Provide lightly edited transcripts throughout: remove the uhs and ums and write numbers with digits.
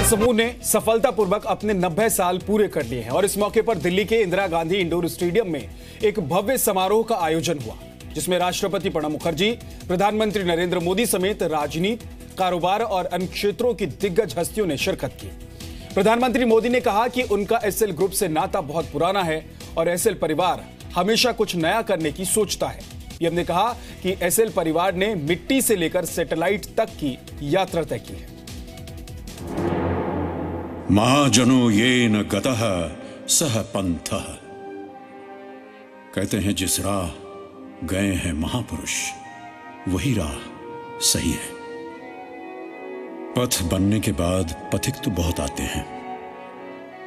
समूह ने सफलतापूर्वक अपने 90 साल पूरे कर लिए हैं और इस मौके पर दिल्ली के इंदिरा गांधी इंडोर स्टेडियम में एक भव्य समारोह का आयोजन हुआ, जिसमें राष्ट्रपति प्रणब मुखर्जी, प्रधानमंत्री नरेंद्र मोदी समेत राजनीति, कारोबार और अन्य क्षेत्रों की दिग्गज हस्तियों ने शिरकत की। प्रधानमंत्री मोदी ने कहा कि उनका एसएल ग्रुप से नाता बहुत पुराना है और एसएल परिवार हमेशा कुछ नया करने की सोचता है। पीएम ने कहा कि एसएल परिवार ने मिट्टी से लेकर सैटेलाइट तक की यात्रा तय की है। महाजनो ये न गतः सह पंथः, कहते हैं जिस राह गए हैं महापुरुष वही राह सही है। पथ बनने के बाद पथिक तो बहुत आते हैं,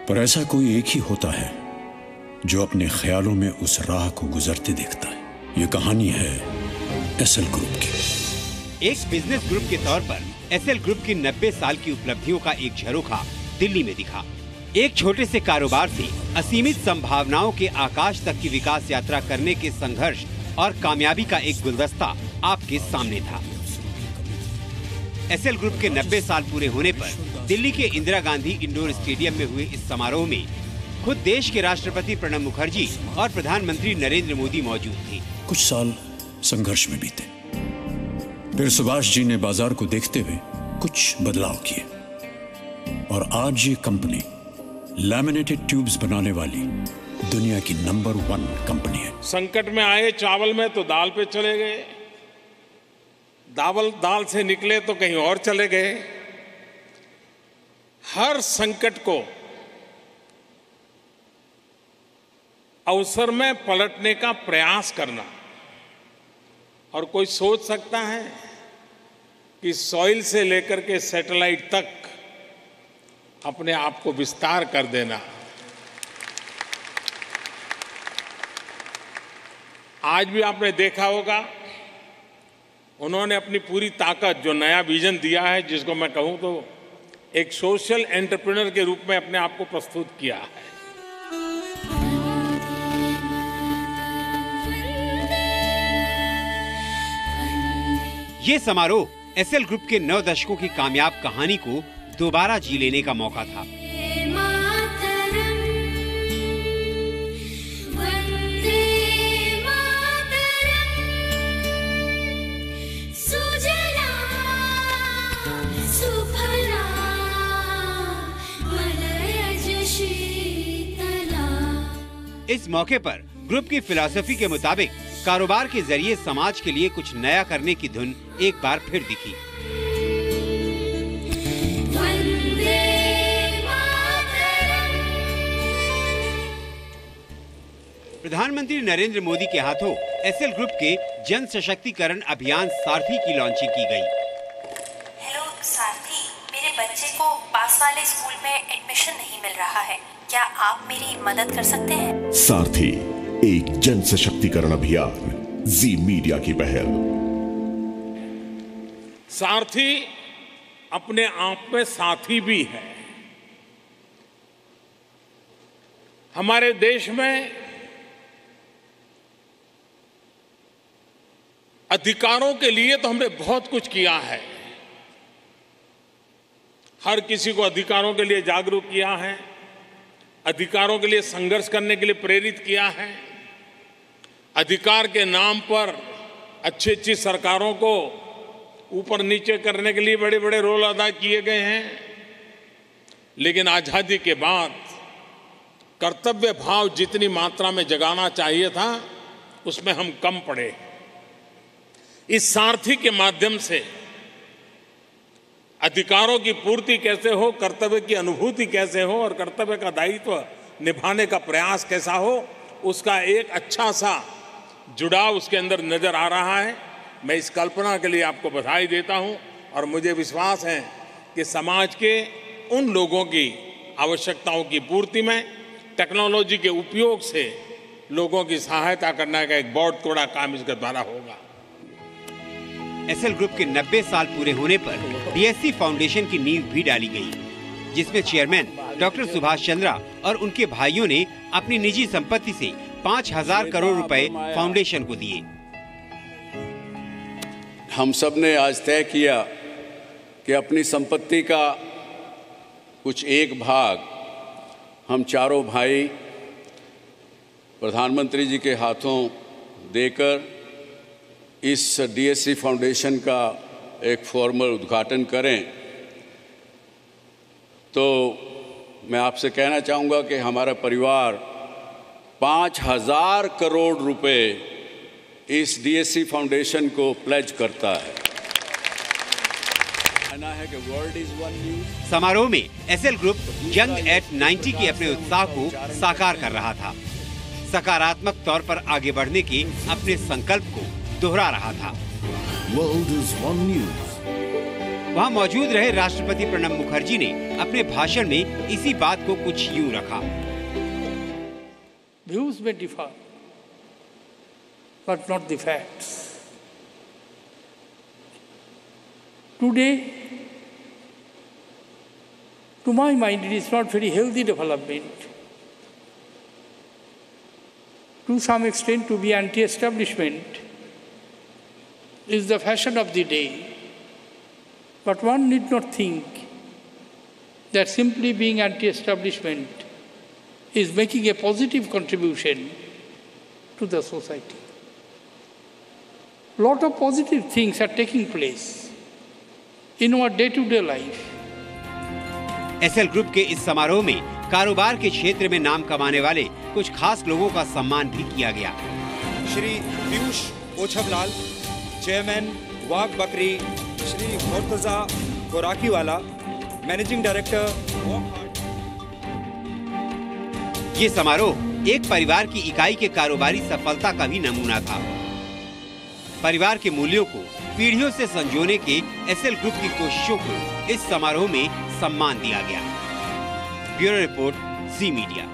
पर ऐसा कोई एक ही होता है जो अपने ख्यालों में उस राह को गुजरते देखता है। ये कहानी है एसएल ग्रुप की। एक बिजनेस ग्रुप के तौर पर एसएल ग्रुप की 90 साल की उपलब्धियों का एक झरोखा दिल्ली में दिखा। एक छोटे से कारोबार से असीमित संभावनाओं के आकाश तक की विकास यात्रा करने के संघर्ष और कामयाबी का एक गुलदस्ता आपके सामने था। एसएल ग्रुप के 90 साल पूरे होने पर दिल्ली के इंदिरा गांधी इंडोर स्टेडियम में हुए इस समारोह में खुद देश के राष्ट्रपति प्रणब मुखर्जी और प्रधानमंत्री नरेंद्र मोदी मौजूद थे। कुछ साल संघर्ष में बीते, फिर सुभाष जी ने बाजार को देखते हुए कुछ बदलाव किए और आज ये कंपनी लैमिनेटेड ट्यूब्स बनाने वाली दुनिया की नंबर 1 कंपनी है। संकट में आए चावल में तो दाल पे चले गए, दाल से निकले तो कहीं और चले गए। हर संकट को अवसर में पलटने का प्रयास करना। और कोई सोच सकता है कि सॉइल से लेकर के सैटेलाइट तक अपने आप को विस्तार कर देना। आज भी आपने देखा होगा, उन्होंने अपनी पूरी ताकत, जो नया विजन दिया है, जिसको मैं कहूं तो एक सोशल एंटरप्रेन्योर के रूप में अपने आप को प्रस्तुत किया है। ये समारोह एसएल ग्रुप के 9 दशकों की कामयाब कहानी को दोबारा जी लेने का मौका था। इस मौके पर ग्रुप की फिलॉसफी के मुताबिक कारोबार के जरिए समाज के लिए कुछ नया करने की धुन एक बार फिर दिखी। प्रधानमंत्री नरेंद्र मोदी के हाथों एसएल ग्रुप के जन सशक्तिकरण अभियान सारथी की लॉन्चिंग की गई। हेलो सारथी, मेरे बच्चे को पास वाले स्कूल में एडमिशन नहीं मिल रहा है, क्या आप मेरी मदद कर सकते हैं? सारथी एक जन सशक्तिकरण अभियान, जी मीडिया की पहल। सारथी अपने आप में साथी भी है। हमारे देश में अधिकारों के लिए तो हमने बहुत कुछ किया है। हर किसी को अधिकारों के लिए जागरूक किया है, अधिकारों के लिए संघर्ष करने के लिए प्रेरित किया है। अधिकार के नाम पर अच्छी अच्छी सरकारों को ऊपर नीचे करने के लिए बड़े बड़े रोल अदा किए गए हैं। लेकिन आज़ादी के बाद कर्तव्य भाव जितनी मात्रा में जगाना चाहिए था, उसमें हम कम पड़े। इस सारथी के माध्यम से अधिकारों की पूर्ति कैसे हो, कर्तव्य की अनुभूति कैसे हो और कर्तव्य का दायित्व निभाने का प्रयास कैसा हो, उसका एक अच्छा सा जुड़ाव उसके अंदर नजर आ रहा है। मैं इस कल्पना के लिए आपको बधाई देता हूं और मुझे विश्वास है कि समाज के उन लोगों की आवश्यकताओं की पूर्ति में टेक्नोलॉजी के उपयोग से लोगों की सहायता करने का एक बहुत बड़ा काम इसके द्वारा होगा। एसएल ग्रुप के 90 साल पूरे होने पर डीएससी फाउंडेशन की नींव भी डाली गई, जिसमें चेयरमैन डॉक्टर सुभाष चंद्रा और उनके भाइयों ने अपनी निजी संपत्ति से 5,000 करोड़ रुपए फाउंडेशन को दिए। हम सब ने आज तय किया कि अपनी संपत्ति का कुछ एक भाग हम चारों भाई प्रधानमंत्री जी के हाथों देकर इस डीएससी फाउंडेशन का एक फॉर्मल उद्घाटन करें, तो मैं आपसे कहना चाहूँगा कि हमारा परिवार 5,000 करोड़ रुपए इस डीएससी फाउंडेशन को प्लेज करता है। कहना है कि वर्ल्ड इज वन न्यूज़। समारोह में एसएल ग्रुप यंग एट 90 के अपने उत्साह को साकार कर रहा था, सकारात्मक तौर पर आगे बढ़ने के अपने संकल्प को दोहरा रहा था। World is one news. वहाँ मौजूद रहे राष्ट्रपति प्रणब मुखर्जी ने अपने भाषण में इसी बात को कुछ यूं रखा। Views may differ, but not the facts. Today, to my mind, it is not very healthy development. To some extent, to be anti-establishment is the fashion of the day. But one need not think that simply being anti-establishment is making a positive contribution to the society. A lot of positive things are taking place in our day-to-day life. SL group के इस समारोह में कारोबार के क्षेत्र में नाम कमाने वाले कुछ खास लोगों का सम्मान भी किया गया। श्री पीयूष ओछबलाल, चेयरमैन वाघ बकरी, श्री मुर्तजा गोराकीवाला, मैनेजिंग डायरेक्टर वॉकहार्ट। ये समारोह एक परिवार की इकाई के कारोबारी सफलता का भी नमूना था। परिवार के मूल्यों को पीढ़ियों से संजोने के एसएल ग्रुप की कोशिशों को इस समारोह में सम्मान दिया गया। ब्यूरो रिपोर्ट, जी मीडिया।